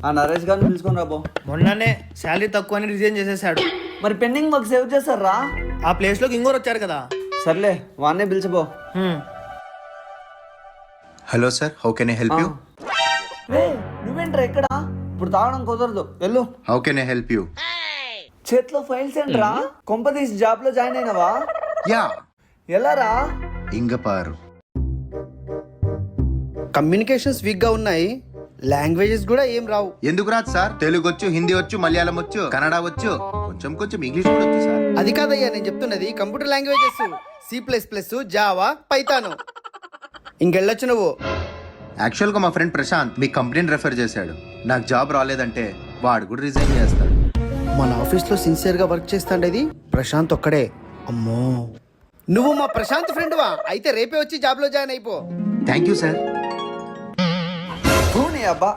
ఆ నరేష్ గారిని పిలుచుకొని రాబో. మొన్ననే శాలరీ తక్కువ అని రిజైన్ చేసేసాడు. మరి పెండింగ్ వర్క్ సేవ్ చేస్తారా? ఆ ప్లేస్ లోకి ఇంకోరు వచ్చారు కదా. సర్లే వాన్నే పిలిచిపో. Hello sir, how can I help you? నువ్వేంట్రా ఎక్కడ? ఇప్పుడు తాగడం కుదరదు, వెళ్ళు. How can I help you? చేతిలో ఫైల్స్ ఏంట్రా? కొంపదీసి జాబ్ లో జాయిన్ అయినావా? యా. ఎలారా? ఇంగపారు. కమ్యూనికేషన్స్ వీక్గా ఉన్నాయి, లాంగ్వేజెస్ కూడా ఏం రావు. ఎందుకు రాదు సార్? తెలుగు వచ్చు, హిందీ వచ్చు, మలయాళం వచ్చు, కన్నడ వచ్చు, కొంచెం కొంచెం ఇంగ్లీష్ కూడా వచ్చు సార్. అది కాదయ్యా నేను చెప్తున్నది, computer languages C++, Java, Python. ఇంకెళ్ళొచ్చు నువ్వు. యాక్చువల్గా మా ఫ్రెండ్ ప్రశాంత్ మీ కంపెనీని రెఫర్ చేశాడు. నాకు జాబ్ రాలేదంటే వాడు కూడా రిజైన్ చేస్తాడు. మన ఆఫీస్లో సిన్సియర్గా వర్క్ చేస్తాండేది ప్రశాంత్ ఒక్కడే. అమ్మో, నువ్వు మా ప్రశాంత్ ఫ్రెండ్వా? అయితే రేపే వచ్చి జాబ్లో జాయిన్ అయిపో. Thank you sir. నీ అబ్బా